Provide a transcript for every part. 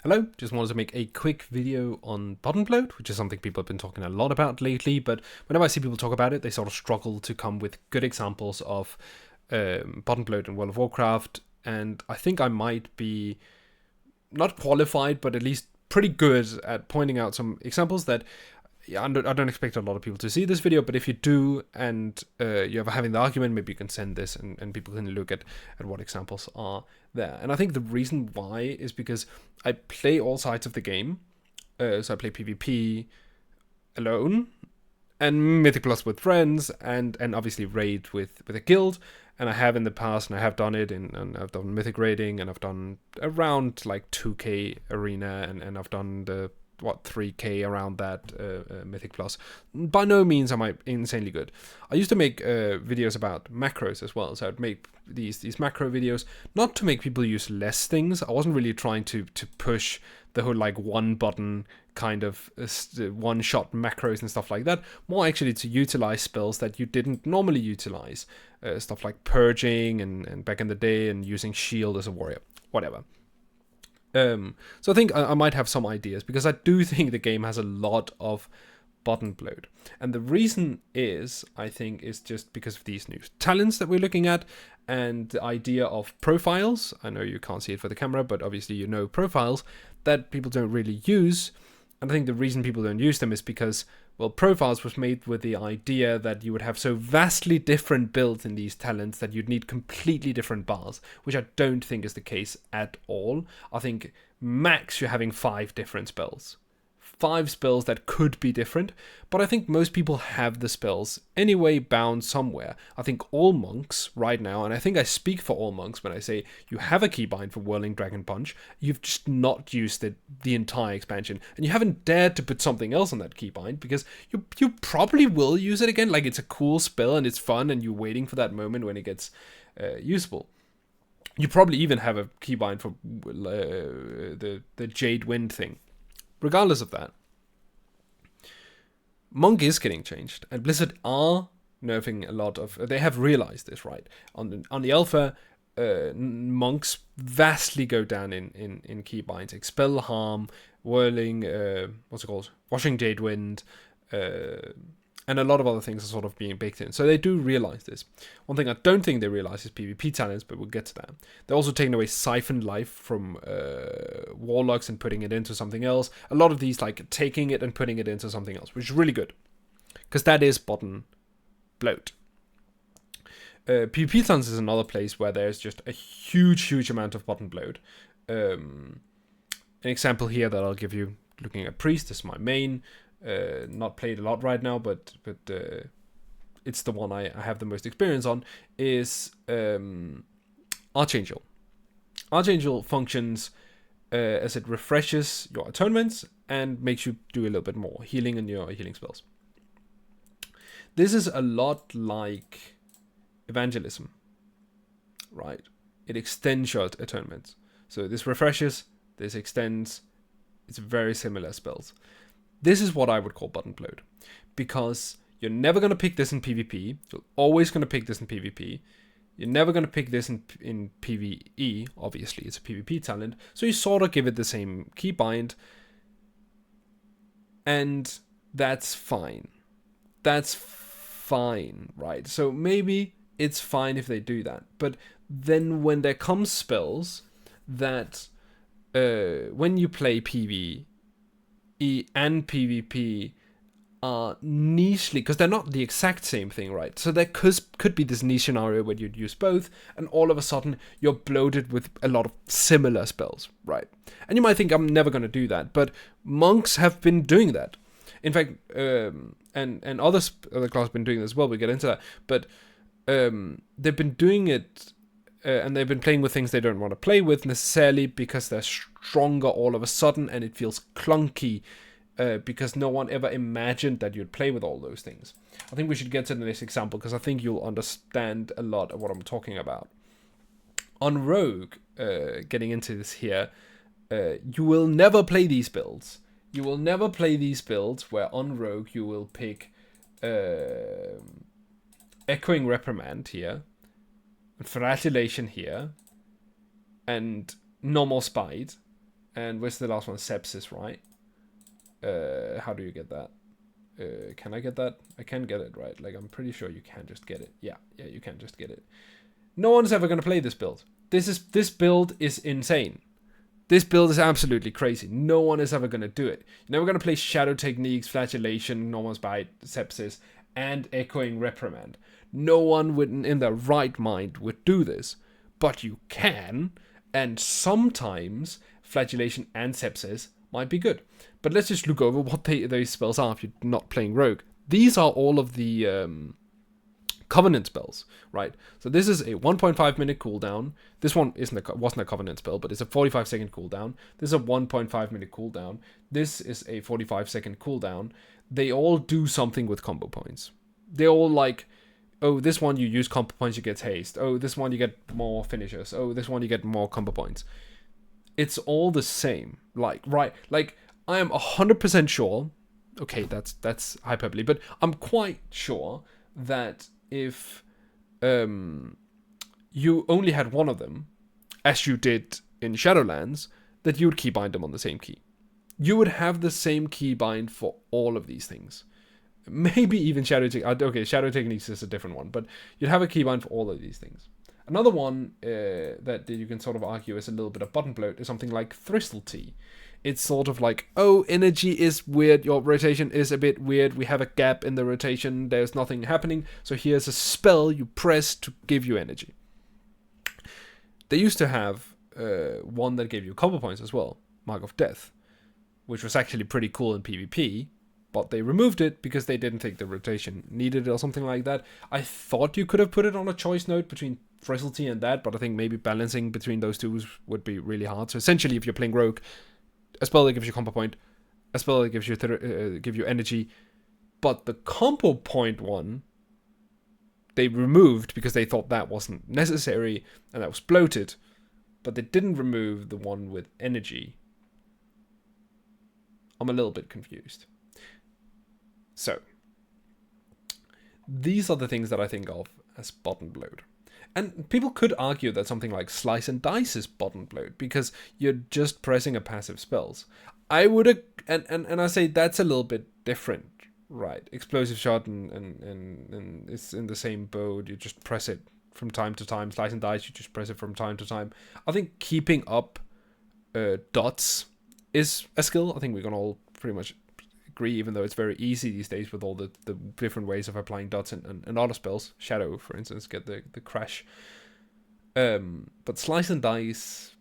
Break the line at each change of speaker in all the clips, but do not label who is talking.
Hello, just wanted to make a quick video on button bloat, which is something people have been talking a lot about lately, but whenever I see people talk about it, they sort of struggle to come with good examples of button bloat in World of Warcraft, and I think I might be not qualified, but at least pretty good at pointing out some examples that I don't expect a lot of people to see this video, but if you do and you're ever having the argument, maybe you can send this and people can look at what examples are there. And I think the reason why is because I play all sides of the game. So I play PvP alone and Mythic Plus with friends and obviously raid with a guild. And I have in the past, and I have done it, and I've done Mythic raiding, and I've done around like 2k arena, and I've done the 3k around that Mythic Plus. By no means am I insanely good. I used to make videos about macros as well, so I'd make these macro videos not to make people use less things. I wasn't really trying to push the whole like one button kind of one shot macros and stuff like that. More actually to utilize spells that you didn't normally utilize, stuff like purging and back in the day and using shield as a warrior, whatever. So I think I might have some ideas because I do think the game has a lot of button bloat. And the reason is, I think, is just because of these new talents that we're looking at and the idea of profiles. I know you can't see it for the camera, but obviously you know profiles that people don't really use. And I think the reason people don't use them is because, well, profiles was made with the idea that you would have so vastly different builds in these talents that you'd need completely different bars, which I don't think is the case at all. I think max you're having 5 different spells. 5 spells that could be different, but I think most people have the spells anyway bound somewhere. I think all monks right now, and I think I speak for all monks when I say you have a keybind for Whirling Dragon Punch, you've just not used it the entire expansion, and you haven't dared to put something else on that keybind because you probably will use it again. Like, it's a cool spell and it's fun and you're waiting for that moment when it gets usable. You probably even have a keybind for the Jade Wind thing. Regardless of that, Monk is getting changed, and Blizzard are nerfing a lot of. They have realized this, right? On the alpha, monks vastly go down in keybinds. Expel Harm, Whirling, what's it called? Washing Jade Wind, and a lot of other things are sort of being baked in. So they do realize this. One thing I don't think they realize is PvP talents, but we'll get to that. They're also taking away Siphon Life from Warlocks and putting it into something else. A lot of these, like, taking it and putting it into something else, which is really good. Because that is button bloat. PvP talents is another place where there's just a huge amount of button bloat. An example here that I'll give you, looking at Priest, this is my main. Not played a lot right now, but it's the one I have the most experience on, is Archangel. Archangel functions as it refreshes your atonements and makes you do a little bit more healing in your healing spells. This is a lot like Evangelism, right? It extends your atonements. So this refreshes, this extends. It's very similar spells. This is what I would call button bloat, because you're never going to pick this in PvP. You're always going to pick this in PvP. You're never going to pick this in PvE. Obviously, it's a PvP talent, so you sort of give it the same keybind, and that's fine. That's fine, right? So maybe it's fine if they do that, but then when there comes spells that when you play PvE and PvP are nichely, because they're not the exact same thing, right? So there could be this niche scenario where you'd use both, and all of a sudden you're bloated with a lot of similar spells, right? And you might think, I'm never going to do that, but monks have been doing that. In fact, and other classes have been doing this as well. We'll get into that, but they've been doing it. And they've been playing with things they don't want to play with necessarily because they're stronger all of a sudden, and it feels clunky because no one ever imagined that you'd play with all those things. I think we should get to the next example because I think you'll understand a lot of what I'm talking about. On Rogue, getting into this here, you will never play these builds. You will never play these builds where on Rogue you will pick Echoing Reprimand here, Flagellation here, and Normal Spite, And where's the last one? Sepsis, right? How do you get that? Can I get that? I can get it, right? Like, I'm pretty sure you can just get it. Yeah, you can just get it. No one's ever going to play this build. This build is insane. This build is absolutely crazy. No one is ever going to do it. You're never going to play Shadow Techniques, Flagellation, Enormous Bite, Sepsis, and Echoing Reprimand. No one in their right mind would do this. But you can, and sometimes Flagellation and Sepsis might be good. But let's just look over what those spells are if you're not playing Rogue. These are all of the Covenant spells, right? So this is a 1.5 minute cooldown. This one wasn't a Covenant spell, but it's a 45-second cooldown. This is a 1.5 minute cooldown. This is a 45-second cooldown. They all do something with combo points. They all like, oh, this one you use combo points, you get haste. Oh, this one you get more finishers. Oh, this one you get more combo points. It's all the same. Like, right, like, I am 100% sure, okay, that's hyperbole, but I'm quite sure that if you only had one of them, as you did in Shadowlands, that you would keybind them on the same key. You would have the same keybind for all of these things. Maybe even Shadow Techniques is a different one, but you'd have a keybind for all of these things. Another one that you can sort of argue is a little bit of button bloat is something like Thristletea. It's sort of like, oh, energy is weird, your rotation is a bit weird, we have a gap in the rotation, there's nothing happening, so here's a spell you press to give you energy. They used to have one that gave you combo points as well, Mark of Death, which was actually pretty cool in PvP, but they removed it because they didn't think the rotation needed it or something like that. I thought you could have put it on a choice note between Thristletea and that, but I think maybe balancing between those two would be really hard. So essentially, if you're playing Rogue, a spell that gives you combo point, a spell that gives you give you energy, but the combo point one they removed because they thought that wasn't necessary and that was bloated, but they didn't remove the one with energy. I'm a little bit confused. So these are the things that I think of as button bloat. And people could argue that something like Slice and Dice is button bloat because you're just pressing a passive spells. I would, and I say that's a little bit different, right? Explosive Shot and it's in the same boat. You just press it from time to time. Slice and Dice, you just press it from time to time. I think keeping up dots is a skill. I think we can all pretty much agree, even though it's very easy these days with all the different ways of applying dots and other spells. Shadow, for instance, get the crash. But Slice and Dice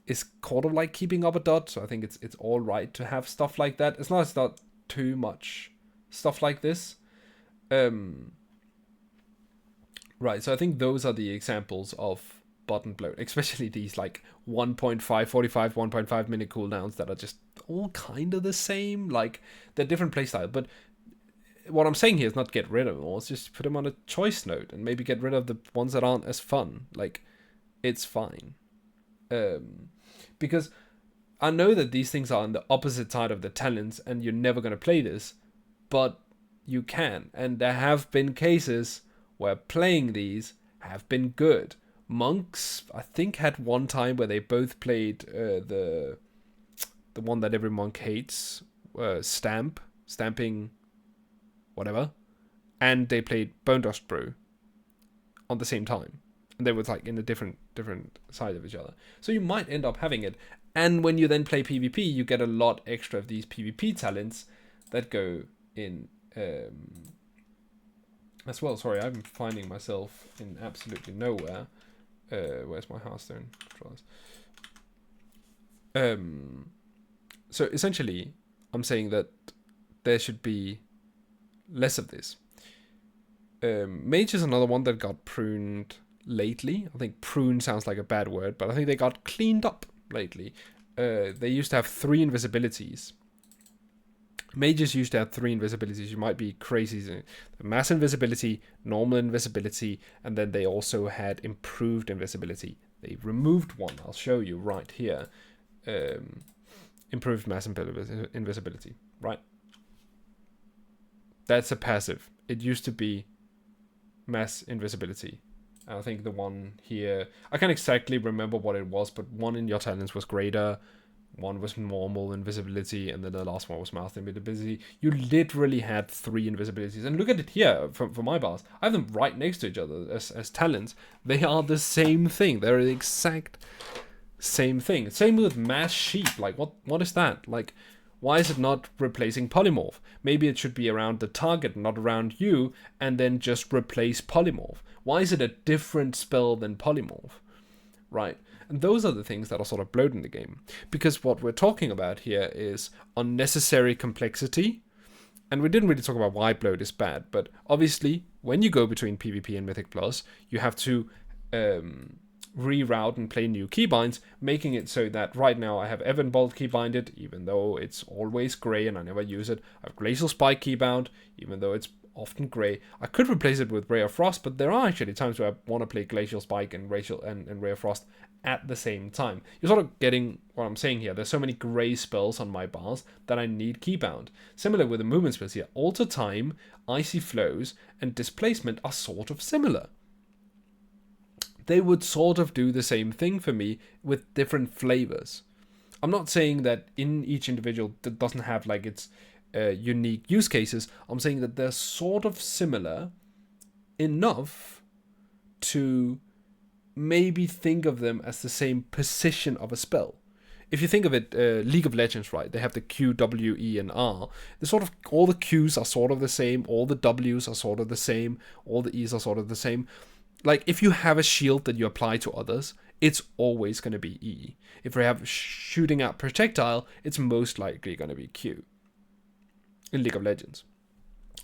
is kind of like keeping up a dot, so I think it's all right to have stuff like that. As long as it's not too much stuff like this. Right, so I think those are the examples of button bloat, especially these like 1.5 minute cooldowns that are just all kind of the same. Like, they're different playstyle, but what I'm saying here is not get rid of them all, it's just put them on a choice note and maybe get rid of the ones that aren't as fun. Like, it's fine. Because I know that these things are on the opposite side of the talents and you're never going to play this, but you can. And there have been cases where playing these have been good. Monks, I think, had one time where they both played the one that every monk hates, stamping, whatever, and they played Bone Dust Brew on the same time, and they were like in a different side of each other. So you might end up having it, and when you then play PvP, you get a lot extra of these PvP talents that go in as well. Sorry, I'm finding myself in absolutely nowhere. Where's my Hearthstone controllers? So essentially, I'm saying that there should be less of this. Mage is another one that got pruned lately. I think prune sounds like a bad word, but I think they got cleaned up lately. They used to have 3 invisibilities. Mages used to have 3 invisibilities. You might be crazy. Mass invisibility, normal invisibility, and then they also had improved invisibility. They removed one. I'll show you right here. Improved mass invisibility. Right. That's a passive. It used to be mass invisibility. I think the one here, I can't exactly remember what it was, but one in your talents was greater. one was normal invisibility, and then the last one was master invisibility. You literally had 3 invisibilities. And look at it here for my bars. I have them right next to each other as talents. They are the same thing. They're the exact same thing. Same with mass sheep. Like, what is that? Like, why is it not replacing polymorph? Maybe it should be around the target, not around you, and then just replace polymorph. Why is it a different spell than polymorph? Right? And those are the things that are sort of bloating the game. Because what we're talking about here is unnecessary complexity. And we didn't really talk about why bloat is bad. But obviously, when you go between PvP and Mythic Plus, you have to reroute and play new keybinds, making it so that right now I have Evanbolt keybinded, even though it's always grey and I never use it. I have Glacial Spike keybound, even though it's often grey. I could replace it with Ray of Frost, but there are actually times where I want to play Glacial Spike and Ray of Frost at the same time. You're sort of getting what I'm saying here. There's so many grey spells on my bars that I need keybound. Similar with the movement spells here. Alter Time, Icy Flows, and Displacement are sort of similar. They would sort of do the same thing for me with different flavors. I'm not saying that in each individual that doesn't have like its unique use cases. I'm saying that they're sort of similar enough to maybe think of them as the same position of a spell. If you think of it, League of Legends, right? They have the Q, W, E, and R. They're sort of, all the Qs are sort of the same. All the Ws are sort of the same. All the E's are sort of the same. Like, if you have a shield that you apply to others, it's always going to be E. If you have shooting out projectile, it's most likely going to be Q in League of Legends.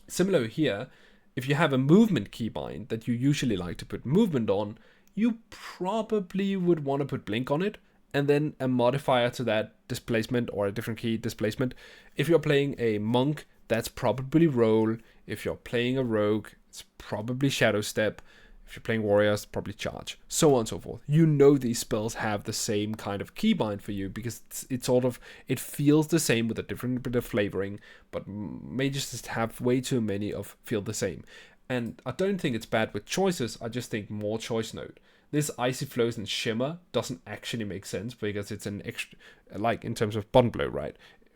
Similar here, if you have a movement keybind that you usually like to put movement on, you probably would want to put blink on it, and then a modifier to that, displacement, or a different key displacement. If you're playing a monk, that's probably roll. If you're playing a rogue, it's probably shadow step. If you're playing warriors, probably charge, so on and so forth. You know these spells have the same kind of keybind for you because it's sort of, it feels the same with a different bit of flavoring, but mages just have way too many of feel the same. And I don't think it's bad with choices, I just think more choice node. This Icy Flows and Shimmer doesn't actually make sense because it's an extra, like in terms of bond blow, right?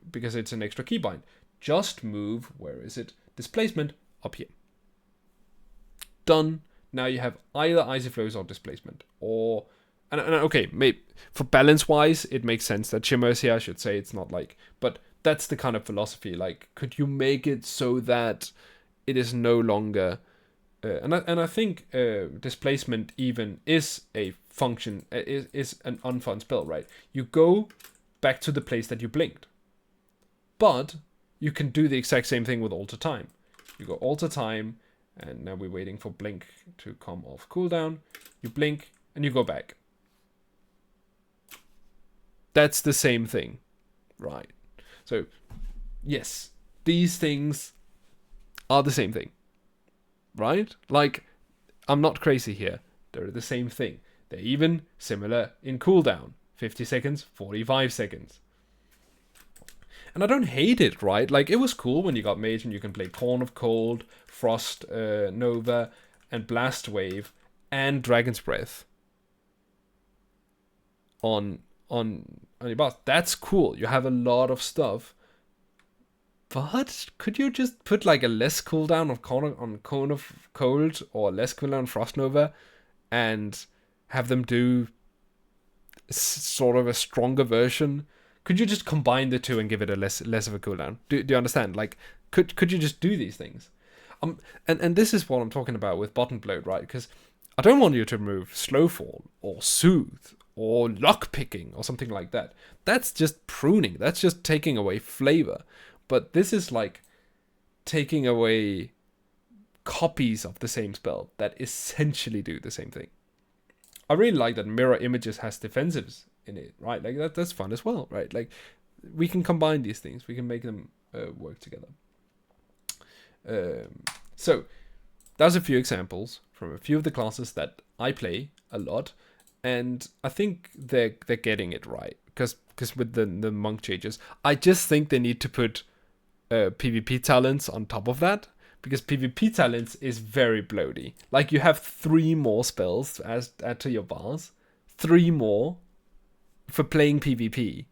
Because it's an extra keybind. Just move, where is it? Displacement, up here. Done. Now you have either Icy Flows or Displacement. Or, and okay, maybe for balance wise, it makes sense that Shimmer is here. I should say it's not like, but that's the kind of philosophy. Like, could you make it so that it is no longer, and I think Displacement even is a function, is an unfun spell, right? You go back to the place that you blinked. But you can do the exact same thing with Alter Time. You go Alter Time, and now we're waiting for blink to come off cooldown. You blink, and you go back. That's the same thing, right? So, yes, these things are the same thing, right? Like, I'm not crazy here. They're the same thing. They're even similar in cooldown. 50 seconds, 45 seconds. And I don't hate it, right? Like, it was cool when you got Mage and you can play Corn of Cold, Frost Nova, and Blast Wave, and Dragon's Breath on your boss. That's cool. You have a lot of stuff. But could you just put like a less cooldown of Cone of Cold or less cooldown on Frost Nova and have them do sort of a stronger version? Could you just combine the two and give it a less of a cooldown? Do you understand? Like, could you just do these things? And this is what I'm talking about with button bloat, right? Because I don't want you to remove Slowfall or Soothe or Lockpicking or something like that. That's just pruning. That's just taking away flavor. But this is like taking away copies of the same spell that essentially do the same thing. I really like that Mirror Images has defensives in it, right? Like that's fun as well, right? Like we can combine these things. We can make them work together. So that's a few examples from a few of the classes that I play a lot, and I think they're getting it right because with the monk changes, I just think they need to put PvP talents on top of that, because PvP talents is very bloaty. Like, you have 3 more spells to add to your bars, 3 more for playing PvP.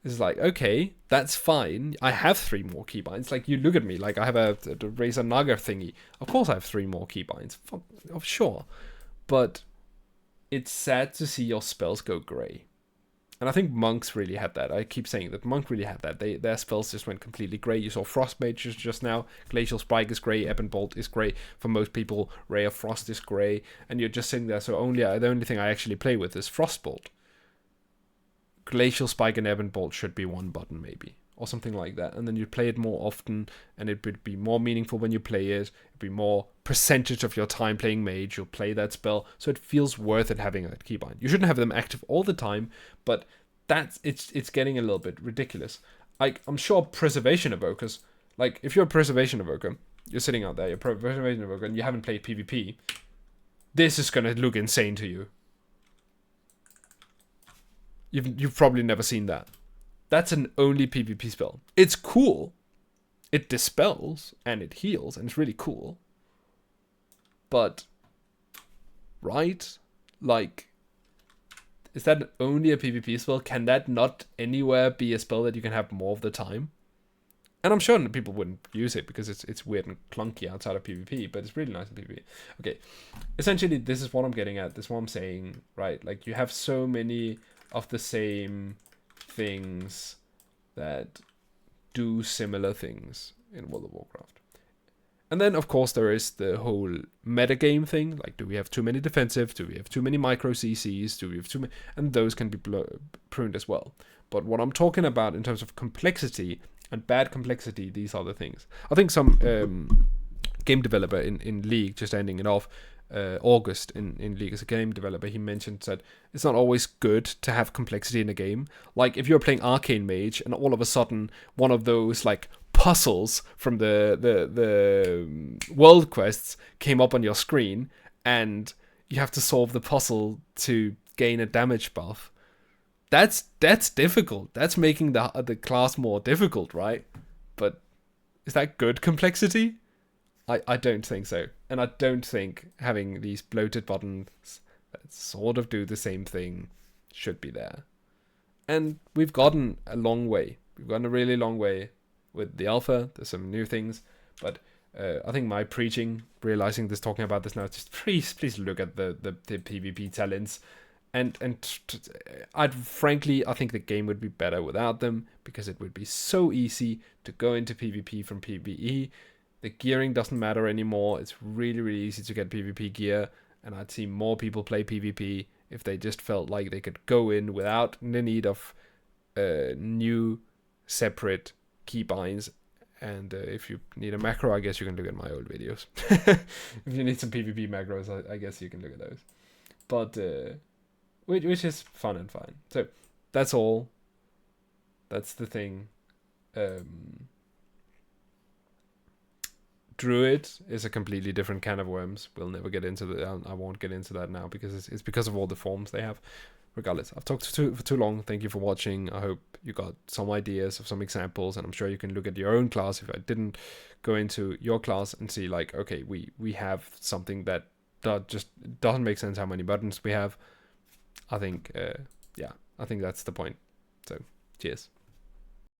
It's like, okay, that's fine. I have 3 more keybinds. Like, you look at me, like I have a Razor Naga thingy. Of course I have 3 more keybinds. Sure. But it's sad to see your spells go grey. And I think monks really had that. I keep saying that monk really had that. Their spells just went completely grey. You saw frost mages just now. Glacial Spike is grey. Ebon Bolt is grey. For most people, Ray of Frost is grey. And you're just sitting there. So the only thing I actually play with is Frostbolt. Glacial Spike and Ebon Bolt should be one button maybe, or something like that. And then you play it more often, and it would be more meaningful when you play it. It'd be more percentage of your time playing mage. You'll play that spell, so it feels worth it having that keybind. You shouldn't have them active all the time, but it's getting a little bit ridiculous. Like, I'm sure preservation evokers, like if you're a preservation evoker, you're sitting out there, you're a preservation evoker, and you haven't played PvP, this is gonna look insane to you. You've probably never seen that. That's an only PvP spell. It's cool. It dispels and it heals and it's really cool. But, right? Like, is that only a PvP spell? Can that not anywhere be a spell that you can have more of the time? And I'm sure people wouldn't use it because it's weird and clunky outside of PvP, but it's really nice in PvP. Okay, essentially this is what I'm getting at. This is what I'm saying, right? Like, you have so many of the same things that do similar things in World of Warcraft. And then, of course, there is the whole metagame thing. Like, do we have too many defensive? Do we have too many micro CCs? Do we have too many? And those can be pruned as well. But what I'm talking about in terms of complexity and bad complexity, these are the things. I think some game developer in League, just ending it off, August in League as a game developer, he mentioned that it's not always good to have complexity in a game. Like, if you're playing Arcane Mage and all of a sudden one of those like puzzles from the world quests came up on your screen and you have to solve the puzzle to gain a damage buff, that's difficult. That's making the class more difficult, right? But is that good complexity? I don't think so. And I don't think having these bloated buttons that sort of do the same thing should be there. And we've gotten a long way. We've gotten a really long way with the alpha. There's some new things. But I think my preaching, realizing this, talking about this now, just please look at the PvP talents. And I think the game would be better without them, because it would be so easy to go into PvP from PvE. The gearing doesn't matter anymore. It's really, really easy to get PvP gear, and I'd see more people play PvP if they just felt like they could go in without the need of new separate keybinds. And if you need a macro, I guess you can look at my old videos. If you need some PvP macros, I guess you can look at those. But which is fun and fine. So that's all. That's the thing. Druid is a completely different can of worms. We'll never get into that. I won't get into that now because it's because of all the forms they have. Regardless, I've talked for too long. Thank you for watching. I hope you got some ideas of some examples, and I'm sure you can look at your own class if I didn't go into your class and see, like, okay, we have something that just doesn't make sense how many buttons we have. I think, I think that's the point. So, cheers.